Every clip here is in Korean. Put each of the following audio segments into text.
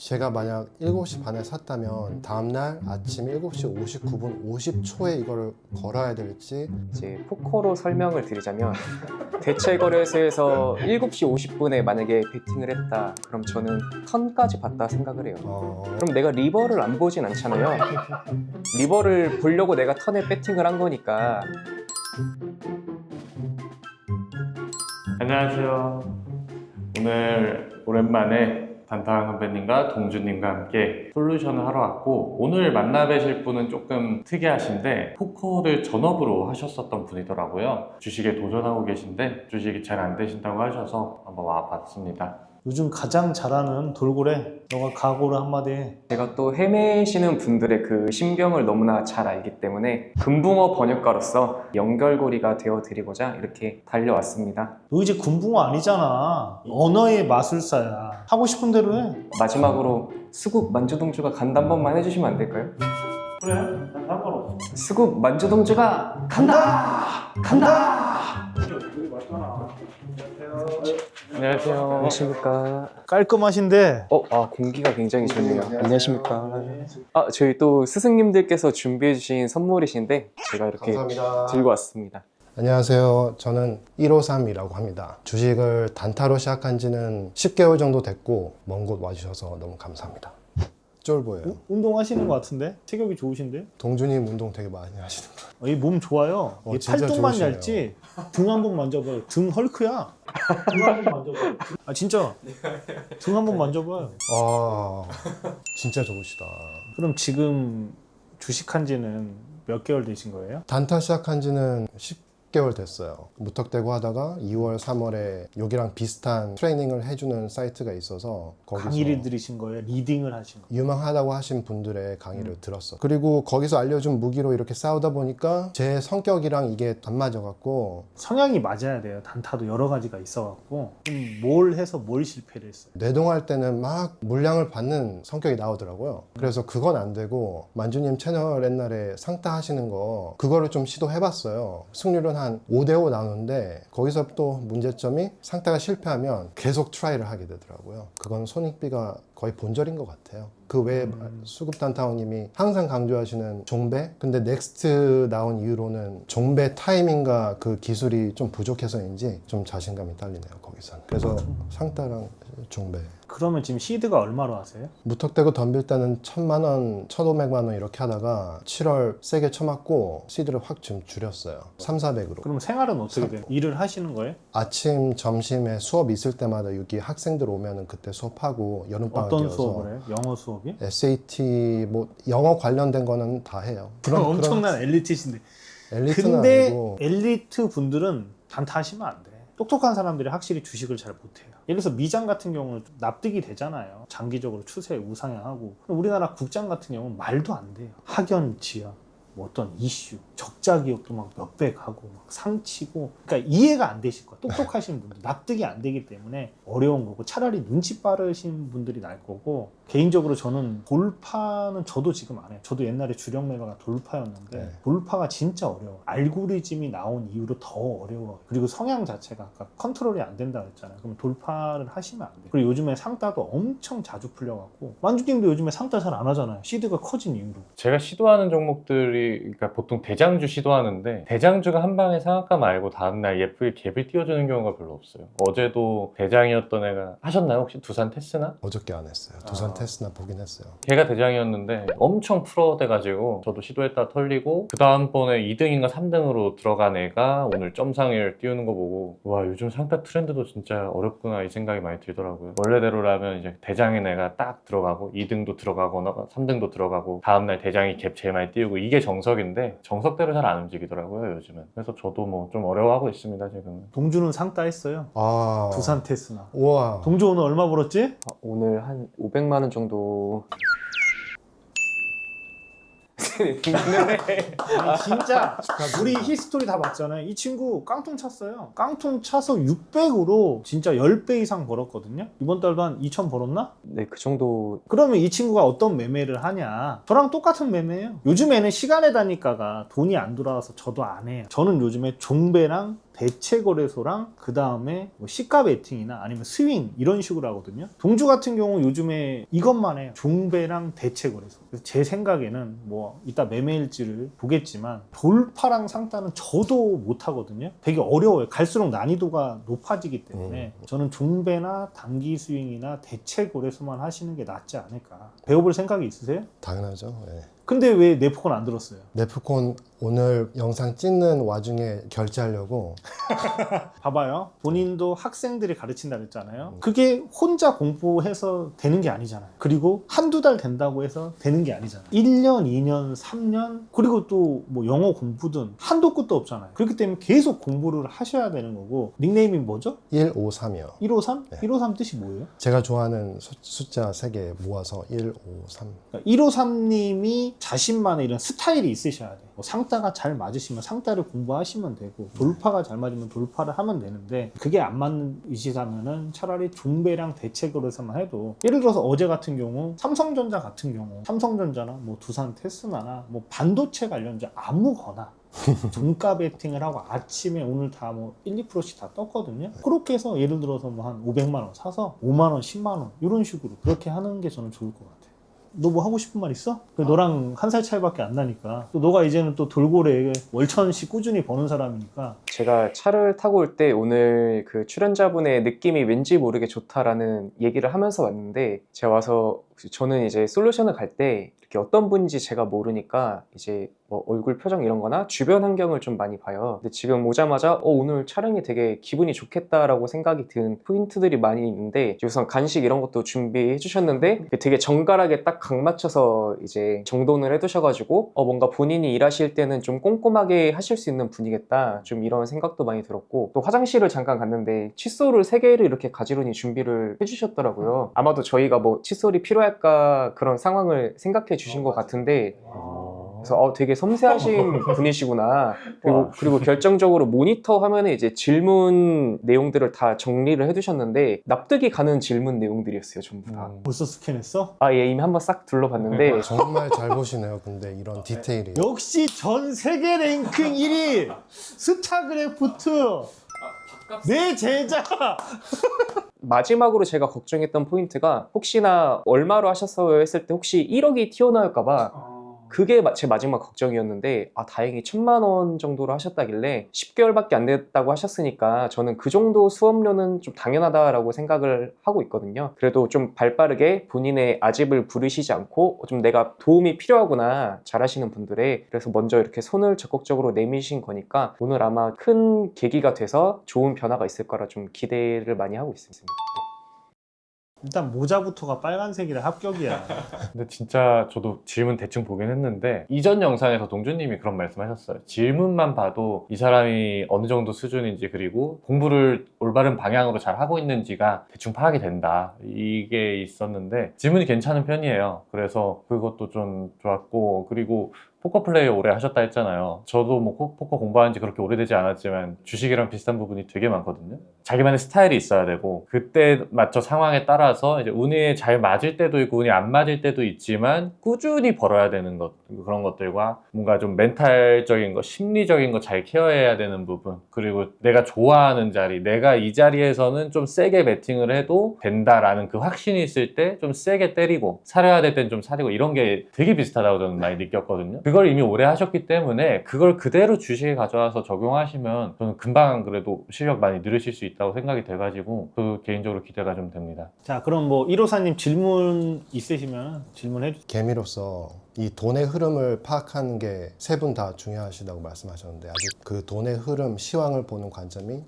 제가 만약 7시 반에 샀다면 다음날 아침 7시 59분 50초에 이거를 걸어야 될지. 이제 포커로 설명을 드리자면 대체 거래소에서 7시 50분에 만약에 베팅을 했다, 그럼 저는 턴까지 봤다 생각을 해요. 그럼 내가 리버를 안 보진 않잖아요. 리버를 보려고 내가 턴에 배팅을 한 거니까. 안녕하세요. 오늘 오랜만에 단타왕 선배님과 동주님과 함께 솔루션을 하러 왔고, 오늘 만나 뵈실 분은 조금 특이하신데 포커를 전업으로 하셨었던 분이더라고요. 주식에 도전하고 계신데 주식이 잘 안 되신다고 하셔서 한번 와봤습니다. 요즘 가장 잘하는 돌고래, 너가 각오를 한마디 해. 제가 또 헤매시는 분들의 그 심경을 너무나 잘 알기 때문에 금붕어 번역가로서 연결고리가 되어드리고자 이렇게 달려왔습니다. 너 이제 군붕어 아니잖아. 언어의 마술사야. 하고 싶은 대로 해. 마지막으로 수국 만주동주가 간다 한 번만 해주시면 안 될까요? 그래, 난 상관없어. 수국 만주동주가 간다! 간다! 여기 맞잖아. 안녕하세요. 안녕하십니까. 깔끔하신데 공기가 굉장히 좋네요. 안녕하십니까. 저희 또 스승님들께서 준비해주신 선물이신데 제가 이렇게 감사합니다. 들고 왔습니다. 안녕하세요. 저는 153이라고 합니다. 주식을 단타로 시작한 지는 10개월 정도 됐고 먼 곳 와주셔서 너무 감사합니다. 쫄보예요. 운동하시는 것 같은데? 체격이 좋으신데? 동주님 운동 되게 많이 하시는 거. 이 몸 좋아요. 이 진짜 팔뚝만 좋으시네요. 얇지? 등 한번 만져봐요. 등 헐크야. 등 한번 만져봐요. 아 진짜? 등 한번 만져봐요. 아, 진짜 좋으시다. 그럼 지금 주식한 지는 몇 개월 되신 거예요? 단타 시작한 지는 10개월 됐어요. 무턱대고 하다가 2월, 3월에 여기랑 비슷한 트레이닝을 해주는 사이트가 있어서 거기서 강의를 들으신 거예요? 리딩을 하신 거예요? 유명하다고 하신 분들의 강의를 들었어. 그리고 거기서 알려준 무기로 이렇게 싸우다 보니까 제 성격이랑 이게 안 맞아갖고 성향이 맞아야 돼요. 단타도 여러 가지가 있어갖고 뭘 해서 뭘 실패를 했어요? 뇌동할 때는 막 물량을 받는 성격이 나오더라고요. 그래서 그건 안 되고 만주님 채널 옛날에 상타 하시는 거 그거를 좀 시도해봤어요. 승률은 한 5대5 나오는데 거기서 또 문제점이 상타가 실패하면 계속 트라이를 하게 되더라고요. 그건 손익비가 거의 본절인 것 같아요. 그 외에 수급 단타원님이 항상 강조하시는 종배? 근데 넥스트 나온 이후로는 종배 타이밍과 그 기술이 좀 부족해서인지 좀 자신감이 딸리네요, 거기서. 그래서 상타랑 종배. 그러면 지금 시드가 얼마로 하세요? 무턱대고 덤빌 때는 1,000만 원, 1,500만 원 이렇게 하다가 7월 세게 쳐맞고 시드를 확 좀 줄였어요. 3,400으로. 그럼 생활은 어떻게 돼요? 일을 하시는 거예요? 아침, 점심에 수업 있을 때마다 여기 학생들 오면은 그때 수업하고 어떤 여름방학이어서 수업을 해요? 영어 수업이? SAT 뭐 영어 관련된 거는 다 해요. 그럼 엄청난 엘리트신데. 엘리트는 근데 아니고 엘리트 분들은 단타 하시면 안 돼. 똑똑한 사람들이 확실히 주식을 잘 못해요. 예를 들어서 미장 같은 경우는 납득이 되잖아요. 장기적으로 추세 우상향하고. 우리나라 국장 같은 경우는 말도 안 돼요. 학연지야, 뭐 어떤 이슈, 적자 기업도 막 몇백 하고 막 상치고, 그러니까 이해가 안 되실 거야. 똑똑하신 분들 납득이 안 되기 때문에 어려운 거고, 차라리 눈치 빠르신 분들이 날 거고. 개인적으로 저는 돌파는 저도 지금 안 해요. 저도 옛날에 주력 매매가 돌파였는데 네. 돌파가 진짜 어려워. 알고리즘이 나온 이후로 더 어려워. 그리고 성향 자체가 아까 컨트롤이 안 된다고 했잖아요. 그럼 돌파를 하시면 안 돼요. 그리고 요즘에 상따도 엄청 자주 풀려갖고, 만주님도 요즘에 상따 잘 안 하잖아요. 시드가 커진 이후로. 제가 시도하는 종목들이, 그러니까 보통 대장주 시도하는데 대장주가 한 방에 상한가 알고 다음날 예쁘게 갭을 띄워주는 경우가 별로 없어요. 어제도 대장이었던 애가 하셨나요? 혹시 두산 테스나? 어저께 안 했어요. 두산 테스나 보긴 했어요. 걔가 대장이었는데 엄청 풀어대가지고 저도 시도했다 털리고, 그 다음번에 2등인가 3등으로 들어간 애가 오늘 점상을 띄우는 거 보고, 와, 요즘 상타 트렌드도 진짜 어렵구나 이 생각이 많이 들더라고요. 원래대로라면 이제 대장인 애가 딱 들어가고 2등도 들어가거나 3등도 들어가고 다음날 대장이 갭 제일 많이 띄우고, 이게 정석인데 정석대로 잘 안 움직이더라고요 요즘은. 그래서 저도 뭐 좀 어려워하고 있습니다 지금은. 동주는 상따 했어요. 아, 두산 테스나. 우와. 동주 오늘 얼마 벌었지? 오늘 한 500만 원 정도. 아니 진짜 우리 히스토리 다 봤잖아요. 이 친구 깡통 찼어요. 깡통 차서 600으로 진짜 10배 이상 벌었거든요. 이번 달도 한 2천 벌었나? 네, 그 정도. 그러면 이 친구가 어떤 매매를 하냐? 저랑 똑같은 매매예요. 요즘에는 시간의 단위가가 돈이 안 돌아와서 저도 안 해요. 저는 요즘에 종배랑 대체 거래소랑 그 다음에 뭐 시가 베팅이나 아니면 스윙 이런 식으로 하거든요. 동주 같은 경우 요즘에 이것만 해요. 종배랑 대체 거래소. 그래서 제 생각에는 뭐 이따 매매일지를 보겠지만 돌파랑 상따는 저도 못 하거든요. 되게 어려워요. 갈수록 난이도가 높아지기 때문에 저는 종배나 단기 스윙이나 대체 거래소만 하시는 게 낫지 않을까. 배워볼 생각이 있으세요? 당연하죠. 예. 근데 왜 네프콘 안 들었어요? 네프콘 오늘 영상 찍는 와중에 결제하려고. 봐봐요. 본인도 학생들이 가르친다 그랬잖아요. 그게 혼자 공부해서 되는 게 아니잖아요. 그리고 한두 달 된다고 해서 되는 게 아니잖아요. 1년, 2년, 3년, 그리고 또 뭐 영어 공부든 한도 끝도 없잖아요. 그렇기 때문에 계속 공부를 하셔야 되는 거고. 닉네임이 뭐죠? 153이요. 153? 네. 153 뜻이 뭐예요? 제가 좋아하는 숫자 3개 모아서 153. 그러니까 153님이 자신만의 이런 스타일이 있으셔야 돼요. 뭐 상따가 잘 맞으시면 상따를 공부하시면 되고 돌파가 잘 맞으면 돌파를 하면 되는데 그게 안 맞으시다면은 차라리 종배랑 대책으로서만 해도 예를 들어서 어제 같은 경우 삼성전자 같은 경우 삼성전자나 뭐 두산 테스나나 뭐 반도체 관련주 아무거나 종가 베팅을 하고 아침에 오늘 다 뭐 1, 2%씩 다 떴거든요. 그렇게 해서 예를 들어서 뭐 한 500만 원 사서 5만 원, 10만 원 이런 식으로 그렇게 하는 게 저는 좋을 것 같아요. 너 뭐 하고 싶은 말 있어? 너랑 한 살 차이밖에 안 나니까 또 너가 이제는 또 돌고래 월천씩 꾸준히 버는 사람이니까 제가 차를 타고 올 때 오늘 그 출연자분의 느낌이 왠지 모르게 좋다라는 얘기를 하면서 왔는데 제가 와서 저는 이제 솔루션을 갈 때 이렇게 어떤 분인지 제가 모르니까 이제 뭐 얼굴 표정 이런 거나 주변 환경을 좀 많이 봐요. 근데 지금 오자마자 오늘 촬영이 되게 기분이 좋겠다라고 생각이 든 포인트들이 많이 있는데 우선 간식 이런 것도 준비해 주셨는데 되게 정갈하게 딱 각 맞춰서 이제 정돈을 해 두셔가지고 뭔가 본인이 일하실 때는 좀 꼼꼼하게 하실 수 있는 분이겠다 좀 이런 생각도 많이 들었고 또 화장실을 잠깐 갔는데 칫솔을 3개를 이렇게 가지런히 준비를 해 주셨더라고요. 아마도 저희가 뭐 칫솔이 필요할까 그런 상황을 생각해 주신 것 같은데 그래서 되게 섬세하신 분이시구나. 그리고 결정적으로 모니터 화면에 이제 질문 내용들을 다 정리를 해두셨는데 납득이 가는 질문 내용들이었어요, 전부 다. 벌써 스캔했어? 예, 이미 한번 싹 둘러봤는데 정말 잘 보시네요. 근데 이런 디테일이. 역시 전 세계 랭킹 1위 스타크래프트 내 제자. 마지막으로 제가 걱정했던 포인트가 혹시나 얼마로 하셨어요 했을 때 혹시 1억이 튀어나올까봐 그게 제 마지막 걱정이었는데 다행히 1,000만 원 정도로 하셨다길래 10개월밖에 안 됐다고 하셨으니까 저는 그 정도 수업료는 좀 당연하다라고 생각을 하고 있거든요. 그래도 좀 발빠르게 본인의 아집을 부르시지 않고 좀 내가 도움이 필요하구나 잘하시는 분들의 그래서 먼저 이렇게 손을 적극적으로 내미신 거니까 오늘 아마 큰 계기가 돼서 좋은 변화가 있을 거라 좀 기대를 많이 하고 있습니다. 일단 모자부터가 빨간색이라 합격이야. 근데 진짜 저도 질문 대충 보긴 했는데 이전 영상에서 동주님이 그런 말씀하셨어요. 질문만 봐도 이 사람이 어느 정도 수준인지 그리고 공부를 올바른 방향으로 잘 하고 있는지가 대충 파악이 된다. 이게 있었는데 질문이 괜찮은 편이에요. 그래서 그것도 좀 좋았고 그리고 포커 플레이어 오래 하셨다 했잖아요. 저도 뭐 포커 공부한 지 그렇게 오래되지 않았지만 주식이랑 비슷한 부분이 되게 많거든요. 자기만의 스타일이 있어야 되고 그때 맞춰 상황에 따라서 이제 운이 잘 맞을 때도 있고 운이 안 맞을 때도 있지만 꾸준히 벌어야 되는 것 그런 것들과 뭔가 좀 멘탈적인 거 심리적인 거 잘 케어해야 되는 부분 그리고 내가 좋아하는 자리 내가 이 자리에서는 좀 세게 배팅을 해도 된다라는 그 확신이 있을 때 좀 세게 때리고 사려야 될 땐 좀 사리고 이런 게 되게 비슷하다고 저는 많이 느꼈거든요. 그걸 이미 오래 하셨기 때문에 그걸 그대로 주식에 가져와서 적용하시면 저는 금방 그래도 실력 많이 늘으실 수 있다고 생각이 돼가지고 그 개인적으로 기대가 좀 됩니다. 자, 그럼 뭐 1호사님 질문 있으시면 질문해 주세요. 개미로서 이 돈의 흐름을 파악하는 게 세 분 다 중요하시다고 말씀하셨는데 아직 그 돈의 흐름, 시황을 보는 관점이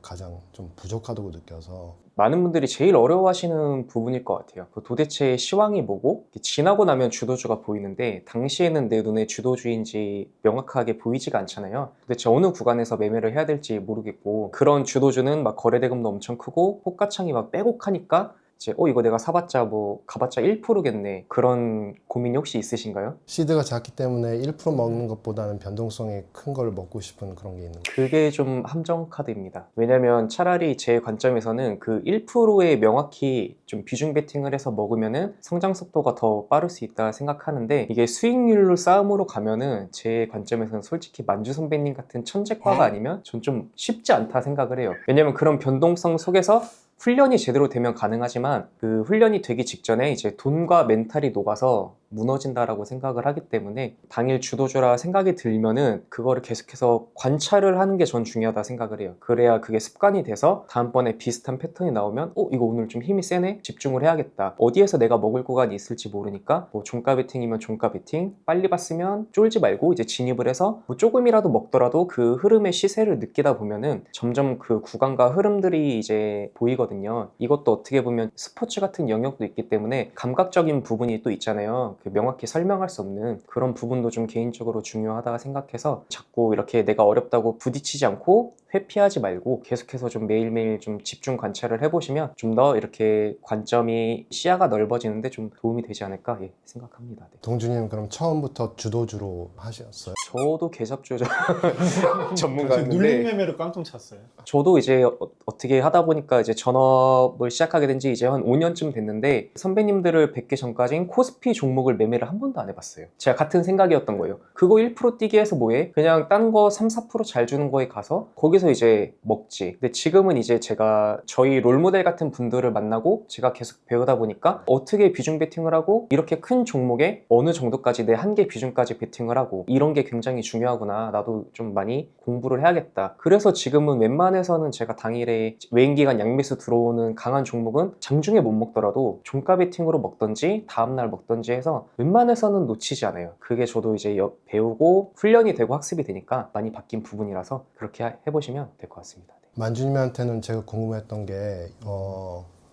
가장 좀 부족하다고 느껴서 많은 분들이 제일 어려워하시는 부분일 것 같아요. 도대체 시황이 뭐고 지나고 나면 주도주가 보이는데 당시에는 내 눈에 주도주인지 명확하게 보이지가 않잖아요. 도대체 어느 구간에서 매매를 해야 될지 모르겠고 그런 주도주는 막 거래대금도 엄청 크고 호가창이 막 빼곡하니까 이제 이거 내가 사봤자 뭐 가봤자 1%겠네 그런 고민이 혹시 있으신가요? 시드가 작기 때문에 1% 먹는 것보다는 변동성이 큰 걸 먹고 싶은 그런 게 있는 거예요. 그게 좀 함정 카드입니다. 왜냐면 차라리 제 관점에서는 그 1%에 명확히 좀 비중 베팅을 해서 먹으면은 성장 속도가 더 빠를 수 있다 생각하는데 이게 수익률로 싸움으로 가면은 제 관점에서는 솔직히 만주 선배님 같은 천재과가 아니면 전 좀 쉽지 않다 생각을 해요. 왜냐면 그런 변동성 속에서 훈련이 제대로 되면 가능하지만 그 훈련이 되기 직전에 이제 돈과 멘탈이 녹아서 무너진다라고 생각을 하기 때문에 당일 주도주라 생각이 들면은 그거를 계속해서 관찰을 하는 게 전 중요하다 생각을 해요. 그래야 그게 습관이 돼서 다음번에 비슷한 패턴이 나오면 이거 오늘 좀 힘이 세네? 집중을 해야겠다. 어디에서 내가 먹을 구간이 있을지 모르니까 뭐 종가 베팅이면 종가 베팅, 빨리 봤으면 쫄지 말고 이제 진입을 해서 뭐 조금이라도 먹더라도 그 흐름의 시세를 느끼다 보면은 점점 그 구간과 흐름들이 이제 보이거든요. 이것도 어떻게 보면 스포츠 같은 영역도 있기 때문에 감각적인 부분이 또 있잖아요. 명확히 설명할 수 없는 그런 부분도 좀 개인적으로 중요하다 생각해서 자꾸 이렇게 내가 어렵다고 부딪히지 않고 회피하지 말고 계속해서 좀 매일매일 좀 집중 관찰을 해보시면 좀 더 이렇게 관점이 시야가 넓어지는데 좀 도움이 되지 않을까 생각합니다. 네. 동주님 그럼 처음부터 주도주로 하셨어요? 저도 계잡주죠 눌림 전문가였는데 매매로 깡통 찼어요. 저도 이제 어떻게 하다 보니까 이제 전업을 시작하게 된 지 이제 한 5년쯤 됐는데 선배님들을 뵙기 전까진 코스피 종목을 매매를 한 번도 안 해봤어요. 제가 같은 생각이었던 거예요. 그거 1% 뛰기 해서 뭐해? 그냥 딴 거 3, 4% 잘 주는 거에 가서 거기서 이제 먹지. 근데 지금은 이제 제가 저희 롤모델 같은 분들을 만나고 제가 계속 배우다 보니까 어떻게 비중 베팅을 하고 이렇게 큰 종목에 어느 정도까지 내 한계 비중까지 베팅을 하고 이런 게 굉장히 중요하구나. 나도 좀 많이 공부를 해야겠다. 그래서 지금은 웬만해서는 제가 당일에 외인기간 양매수 들어오는 강한 종목은 장중에 못 먹더라도 종가 베팅으로 먹던지 다음날 먹던지 해서 웬만해서는 놓치지 않아요. 그게 저도 이제 배우고 훈련이 되고 학습이 되니까 많이 바뀐 부분이라서 그렇게 해보시면 될 것 같습니다. 네. 만주님한테는 제가 궁금했던 게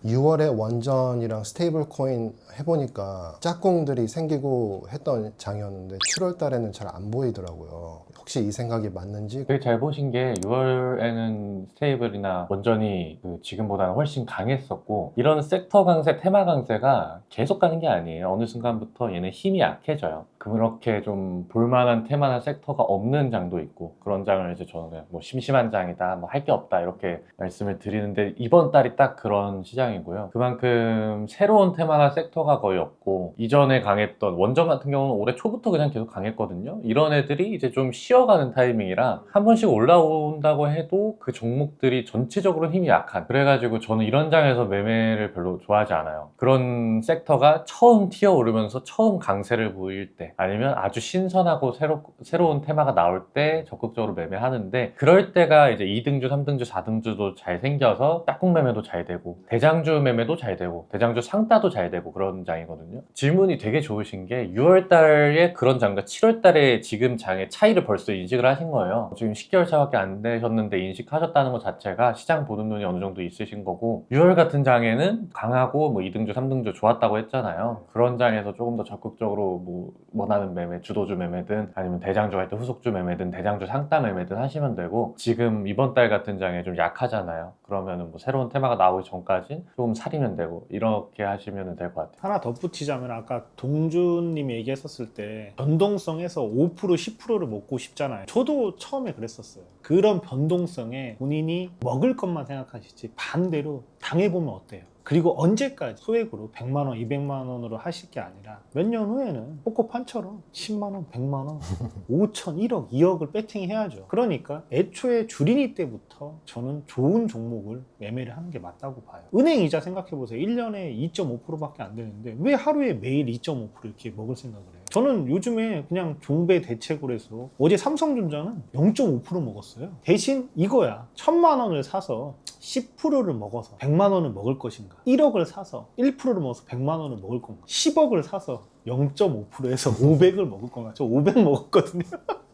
6월에 원전이랑 스테이블 코인 해보니까 짝꿍들이 생기고 했던 장이었는데 7월 달에는 잘 안 보이더라고요. 혹시 이 생각이 맞는지? 되게 잘 보신 게 6월에는 스테이블이나 원전이 지금보다는 훨씬 강했었고 이런 섹터 강세, 테마 강세가 계속 가는 게 아니에요. 어느 순간부터 얘는 힘이 약해져요. 그렇게 좀 볼만한 테마나 섹터가 없는 장도 있고 그런 장을 이제 저는 그냥 뭐 심심한 장이다, 뭐 할 게 없다 이렇게 말씀을 드리는데 이번 달이 딱 그런 시장이고요. 그만큼 새로운 테마나 섹터가 거의 없고 이전에 강했던 원전 같은 경우는 올해 초부터 그냥 계속 강했거든요. 이런 애들이 이제 좀 쉬어가는 타이밍이라 한 번씩 올라온다고 해도 그 종목들이 전체적으로 힘이 약한, 그래가지고 저는 이런 장에서 매매를 별로 좋아하지 않아요. 그런 섹터가 처음 튀어오르면서 처음 강세를 보일 때 아니면 아주 신선하고 새로운 테마가 나올 때 적극적으로 매매하는데 그럴 때가 이제 2등주, 3등주, 4등주도 잘 생겨서 짝꿍 매매도 잘 되고 대장주 매매도 잘 되고 대장주 상따도 잘 되고 그런 장이거든요. 질문이 되게 좋으신 게 6월 달에 그런 장과 7월 달에 지금 장의 차이를 벌써 인식을 하신 거예요. 지금 10개월 차밖에 안 되셨는데 인식하셨다는 것 자체가 시장 보는 눈이 어느 정도 있으신 거고 6월 같은 장에는 강하고 뭐 2등주, 3등주 좋았다고 했잖아요. 그런 장에서 조금 더 적극적으로 뭐 원하는 매매, 주도주 매매든 아니면 대장주 할 때 후속주 매매든 대장주 상따 매매든 하시면 되고 지금 이번 달 같은 장에 좀 약하잖아요. 그러면은 뭐 새로운 테마가 나오기 전까지 조금 사리면 되고 이렇게 하시면 될 것 같아요. 하나 덧붙이자면 아까 동준님이 얘기했었을 때 변동성에서 5% 10%를 먹고 싶잖아요. 저도 처음에 그랬었어요. 그런 변동성에 본인이 먹을 것만 생각하시지 반대로 당해보면 어때요? 그리고 언제까지 소액으로 100만 원, 200만 원으로 하실 게 아니라 몇 년 후에는 포코판처럼 10만 원, 100만 원, 5천, 1억, 2억을 배팅해야죠. 그러니까 애초에 주린이 때부터 저는 좋은 종목을 매매를 하는 게 맞다고 봐요. 은행 이자 생각해보세요. 1년에 2.5%밖에 안 되는데 왜 하루에 매일 2.5% 이렇게 먹을 생각을 해요? 저는 요즘에 그냥 종배 대책으로 해서 어제 삼성전자는 0.5% 먹었어요. 대신 이거야. 1,000만 원을 사서 10%를 먹어서 100만 원을 먹을 것인가, 1억을 사서 1%를 먹어서 100만 원을 먹을 건가, 10억을 사서 0.5%에서 500을 먹을 건가. 저 500 먹었거든요.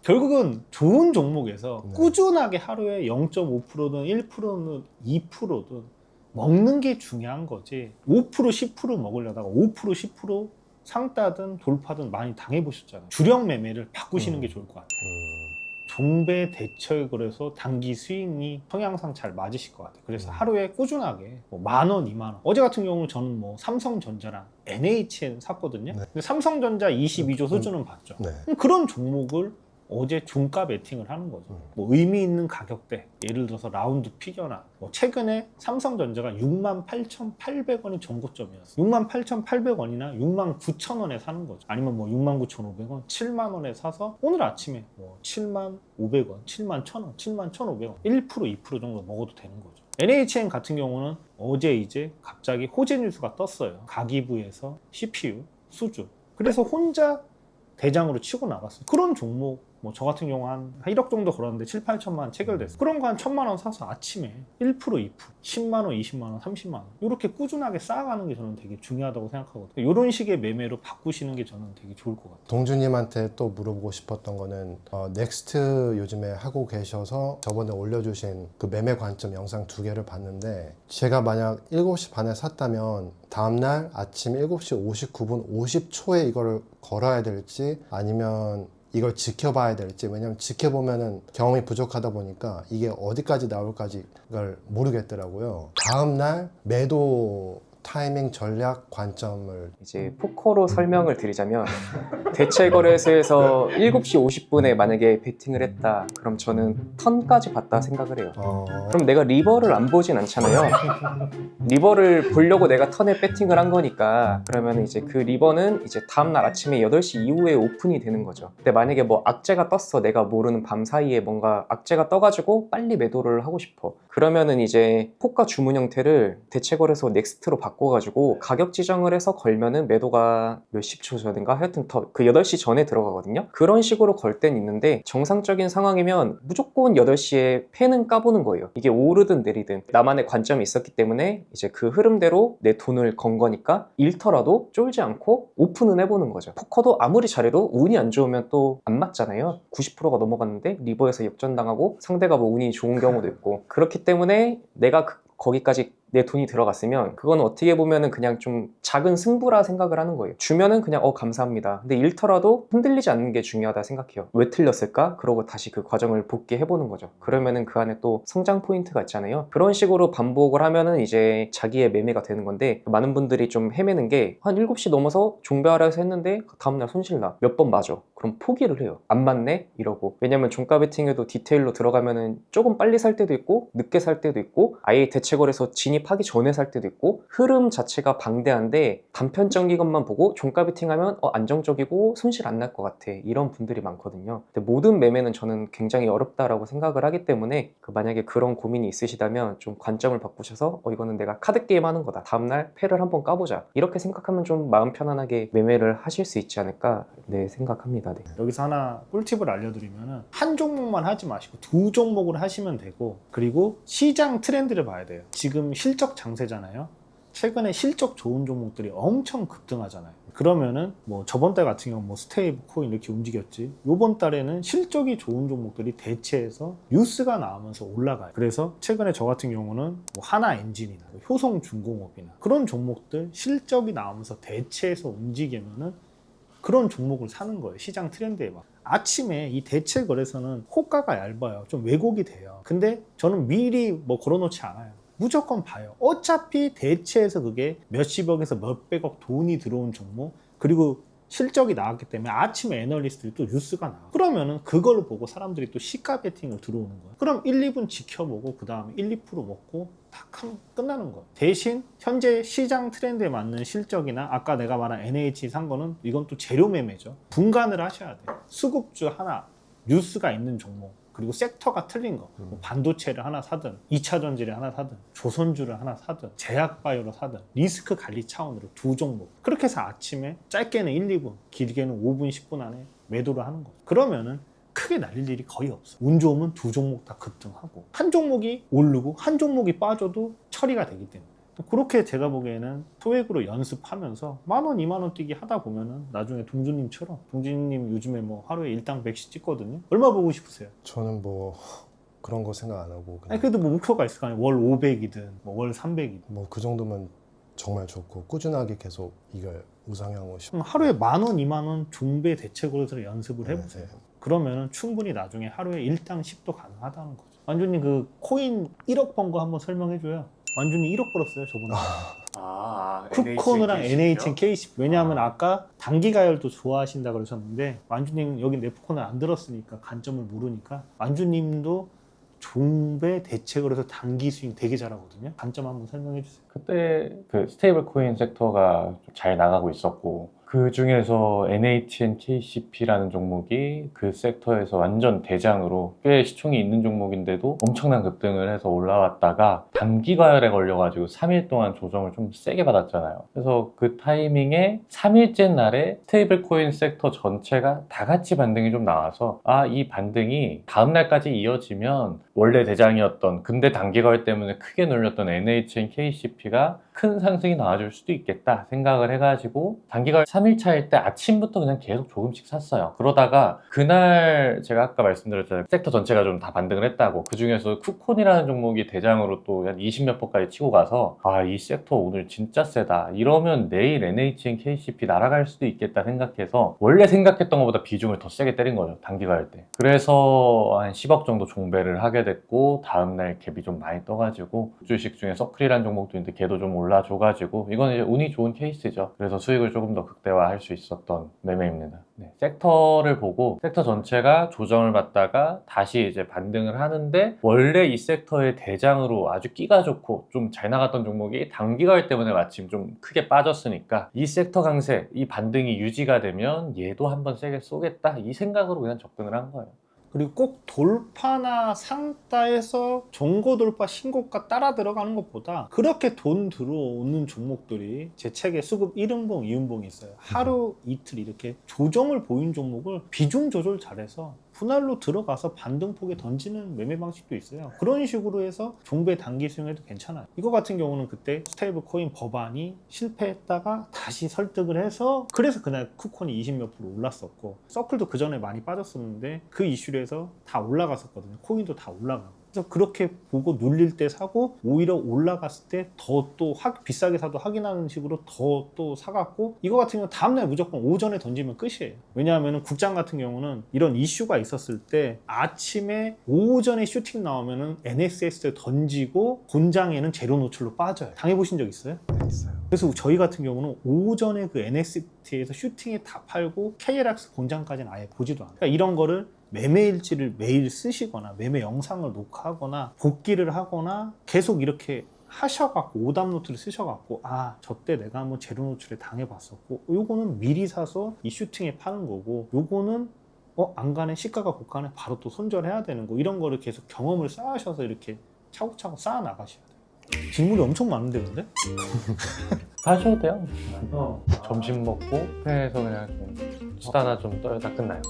결국은 좋은 종목에서 꾸준하게 하루에 0.5%든 1%든 2%든 먹는 게 중요한 거지. 5% 10% 먹으려다가 5% 10% 상따든 돌파든 많이 당해보셨잖아요. 주력 매매를 바꾸시는 게 좋을 것 같아요. 종배 대체거래소 단기 수익이 성향상 잘 맞으실 것 같아요. 그래서 하루에 꾸준하게 뭐 10,000원, 20,000원. 어제 같은 경우는 저는 뭐 삼성전자랑 NHN 샀거든요. 네. 근데 삼성전자 22조 수준은 봤죠. 네. 그런 종목을 어제 중가 베팅을 하는 거죠. 뭐 의미 있는 가격대, 예를 들어서 라운드 피겨나 뭐 최근에 삼성전자가 68,800원이 전고점이었어요. 68,800원이나 69,000원에 사는 거죠. 아니면 뭐 69,500원, 7만원에 사서 오늘 아침에 뭐 7,500원, 71,000원, 71,500원 1%, 2% 정도 먹어도 되는 거죠. NHN 같은 경우는 어제 이제 갑자기 호재 뉴스가 떴어요. 가기부에서 CPU 수주. 그래서 혼자 대장으로 치고 나갔어요. 그런 종목 뭐 저 같은 경우 한 1억 정도 걸었는데 7, 8천만 체결됐어요. 그런 거 한 1,000만 원 사서 아침에 1%, 2%, 10만 원, 20만 원, 30만 원 이렇게 꾸준하게 쌓아가는 게 저는 되게 중요하다고 생각하거든요. 이런 식의 매매로 바꾸시는 게 저는 되게 좋을 것 같아요. 동주님한테 또 물어보고 싶었던 거는 넥스트 요즘에 하고 계셔서 저번에 올려주신 그 매매 관점 영상 2개를 봤는데 제가 만약 7시 반에 샀다면 다음날 아침 7시 59분 50초에 이거를 걸어야 될지 아니면 이걸 지켜봐야 될지, 왜냐면 지켜보면은 경험이 부족하다 보니까 이게 어디까지 나올까지를 모르겠더라고요. 다음날 매도 타이밍 전략 관점을 이제 포커로 설명을 드리자면 대체 거래소에서 7시 50분에 만약에 베팅을 했다. 그럼 저는 턴까지 봤다 생각을 해요. 그럼 내가 리버를 안 보진 않잖아요. 리버를 보려고 내가 턴에 배팅을 한 거니까 그러면 이제 그 리버는 이제 다음날 아침에 8시 이후에 오픈이 되는 거죠. 근데 만약에 뭐 악재가 떴어. 내가 모르는 밤 사이에 뭔가 악재가 떠가지고 빨리 매도를 하고 싶어. 그러면은 이제 포가 주문 형태를 대체 거래소 넥스트로 바꿔가지고 가격 지정을 해서 걸면은 매도가 몇십 초 전인가 하여튼 더 그 8시 전에 들어가거든요. 그런 식으로 걸 땐 있는데 정상적인 상황이면 무조건 8시에 패는 까보는 거예요. 이게 오르든 내리든 나만의 관점이 있었기 때문에 이제 그 흐름대로 내 돈을 건 거니까 잃더라도 쫄지 않고 오픈은 해보는 거죠. 포커도 아무리 잘해도 운이 안 좋으면 또 안 맞잖아요. 90%가 넘어갔는데 리버에서 역전당하고 상대가 뭐 운이 좋은 경우도 있고 그렇기 때문에 내가 거기까지 내 돈이 들어갔으면 그건 어떻게 보면은 그냥 좀 작은 승부라 생각을 하는 거예요. 주면은 그냥 감사합니다. 근데 잃더라도 흔들리지 않는 게 중요하다 생각해요. 왜 틀렸을까? 그러고 다시 그 과정을 복귀해보는 거죠. 그러면은 그 안에 또 성장 포인트가 있잖아요. 그런 식으로 반복을 하면은 이제 자기의 매매가 되는 건데 많은 분들이 좀 헤매는 게 한 7시 넘어서 종배하라 해서 했는데 다음날 손실나. 몇 번 맞아. 그럼 포기를 해요. 안 맞네? 이러고. 왜냐면 종가 베팅에도 디테일로 들어가면은 조금 빨리 살 때도 있고 늦게 살 때도 있고 아예 대체거래소 진입하기 전에 살 때도 있고 흐름 자체가 방대한데 단편적인 것만 보고 종가 베팅하면 안정적이고 손실 안 날 것 같아. 이런 분들이 많거든요. 근데 모든 매매는 저는 굉장히 어렵다라고 생각을 하기 때문에 만약에 그런 고민이 있으시다면 좀 관점을 바꾸셔서 이거는 내가 카드 게임 하는 거다. 다음날 패를 한번 까보자. 이렇게 생각하면 좀 마음 편안하게 매매를 하실 수 있지 않을까 생각합니다. 네. 여기서 하나 꿀팁을 알려드리면 한 종목만 하지 마시고 2종목을 하시면 되고 그리고 시장 트렌드를 봐야 돼요. 지금 실적 장세잖아요. 최근에 실적 좋은 종목들이 엄청 급등하잖아요. 그러면은 뭐 저번 달 같은 경우 뭐 스테이블 코인 이렇게 움직였지. 요번 달에는 실적이 좋은 종목들이 대체해서 뉴스가 나오면서 올라가요. 그래서 최근에 저 같은 경우는 뭐 하나엔진이나 효성중공업이나 그런 종목들 실적이 나오면서 대체해서 움직이면은 그런 종목을 사는 거예요. 시장 트렌드에 막. 아침에 이 대체 거래소는 호가가 얇아요. 좀 왜곡이 돼요. 근데 저는 미리 뭐 걸어놓지 않아요. 무조건 봐요. 어차피 대체해서 그게 몇십억에서 몇백억 돈이 들어온 종목 그리고 실적이 나왔기 때문에 아침에 애널리스트들이 또 뉴스가 나와. 그러면은 그걸 보고 사람들이 또 시가 베팅을 들어오는 거예요. 그럼 1, 2분 지켜보고 그 다음에 1, 2% 먹고 탁 하면 끝나는 거예요. 대신 현재 시장 트렌드에 맞는 실적이나 아까 내가 말한 NH 산 거는 이건 또 재료 매매죠. 분간을 하셔야 돼요. 수급주 하나, 뉴스가 있는 종목 그리고 섹터가 틀린 거, 뭐 반도체를 하나 사든 2차 전지를 하나 사든 조선주를 하나 사든 제약바이오를 사든 리스크 관리 차원으로 2종목 그렇게 해서 아침에 짧게는 1, 2분 길게는 5분, 10분 안에 매도를 하는 거죠. 그러면은 크게 날릴 일이 거의 없어. 운 좋으면 2종목 다 급등하고 한 종목이 오르고 한 종목이 빠져도 처리가 되기 때문에 그렇게 제가 보기에는 토익으로 연습하면서 10,000원, 20,000원 뛰기 하다 보면은 나중에 동주님처럼 동주님 요즘에 뭐 하루에 일당 100씩 찍거든요. 얼마 보고 싶으세요? 저는 뭐 그런 거 생각 안 하고 그냥 아니 그래도 뭐 목표가 있을 거 아니에요. 월 500이든 뭐 월 300이든 뭐 그 정도면 정말 좋고 꾸준하게 계속 이걸 우상향하고 싶어요. 그럼 하루에 10,000원, 20,000원 종배 대책으로 연습을 해보세요. 네. 그러면은 충분히 나중에 하루에 1당 10도 가능하다는 거죠. 완준님 그 코인 1억 번 거 한번 설명해줘요. 완준이 1억 벌었어요 저번에. 쿠콘이랑 NHN KCP. 왜냐하면 아까 단기 가열도 좋아하신다 그러셨는데 완주님 여기 네프콘을 안 들었으니까 관점을 모르니까 완주님도 종배 대책으로 해서 단기 수익 되게 잘하거든요. 관점 한번 설명해 주세요. 그때 그 스테이블 코인 섹터가 잘 나가고 있었고 그 중에서 NHN KCP라는 종목이 그 섹터에서 완전 대장으로 꽤 시총이 있는 종목인데도 엄청난 급등을 해서 올라왔다가 단기 과열에 걸려가지고 3일 동안 조정을 좀 세게 받았잖아요. 그래서 그 타이밍에 3일째 날에 스테이블 코인 섹터 전체가 다 같이 반등이 좀 나와서 이 반등이 다음 날까지 이어지면 원래 대장이었던 근데 단기 과열 때문에 크게 눌렸던 NHN KCP가 큰 상승이 나와줄 수도 있겠다 생각을 해가지고 단기가 3일차일 때 아침부터 그냥 계속 조금씩 샀어요. 그러다가 그날 제가 아까 말씀드렸잖아요. 섹터 전체가 좀 다 반등을 했다고. 그 중에서 쿠콘이라는 종목이 대장으로 또 한 20몇%까지 치고 가서 이 섹터 오늘 진짜 세다. 이러면 내일 NHN KCP 날아갈 수도 있겠다 생각해서 원래 생각했던 것보다 비중을 더 세게 때린 거죠. 단기가 할 때. 그래서 한 10억 정도 종배를 하게 됐고 다음날 갭이 좀 많이 떠가지고 주식 중에 서클이라는 종목도 있는데 걔도 좀 올라줘가지고 이건 이제 운이 좋은 케이스죠. 그래서 수익을 조금 더 극대화할 수 있었던 매매입니다. 네. 섹터를 보고 섹터 전체가 조정을 받다가 다시 이제 반등을 하는데 원래 이 섹터의 대장으로 아주 끼가 좋고 좀 잘 나갔던 종목이 단기가열 때문에 마침 좀 크게 빠졌으니까 이 섹터 강세, 이 반등이 유지가 되면 얘도 한번 세게 쏘겠다 이 생각으로 그냥 접근을 한 거예요. 그리고 꼭 돌파나 상따에서 종고 돌파 신고가 따라 들어가는 것보다 그렇게 돈 들어오는 종목들이 제 책에 수급 1운봉, 2운봉이 있어요. 하루 이틀 이렇게 조정을 보인 종목을 비중 조절 잘해서 분할로 들어가서 반등폭에 던지는 매매 방식도 있어요. 그런 식으로 해서 종배 단기 수용해도 괜찮아요. 이거 같은 경우는 그때 스테이블 코인 법안이 실패했다가 다시 설득을 해서 그래서 그날 쿠콘이 20몇 % 올랐었고 서클도 그 전에 많이 빠졌었는데 그 이슈로 해서 다 올라갔었거든요. 코인도 다 올라가고. 그래서 그렇게 보고 눌릴 때 사고 오히려 올라갔을 때 더 또 비싸게 사도 확인하는 식으로 더 또 사갖고 이거 같은 경우는 다음날 무조건 오전에 던지면 끝이에요. 왜냐하면 국장 같은 경우는 이런 이슈가 있었을 때 아침에 오전에 슈팅 나오면은 NSS에 던지고 본장에는 제로 노출로 빠져요. 당해보신 적 있어요? 네, 있어요. 그래서 저희 같은 경우는 오전에 그 NST에서 슈팅에 다 팔고 KLX 본장까지는 아예 보지도 않아요. 그러니까 이런 거를 매매일지를 매일 쓰시거나 매매 영상을 녹화하거나 복기를 하거나 계속 이렇게 하셔갖고 오답 노트를 쓰셔갖고 저때 내가 한번 제로 노출에 당해봤었고 요거는 미리 사서 이 슈팅에 파는 거고 요거는 안간에 시가가 고가네 바로 또 손절해야 되는 거 이런 거를 계속 경험을 쌓으셔서 이렇게 차곡차곡 쌓아 나가셔야 돼요. 질문이 엄청 많은데 근데? 하셔도 돼요. 점심 먹고 회에서 그냥 좀 수다나 좀 떨다 끝나요.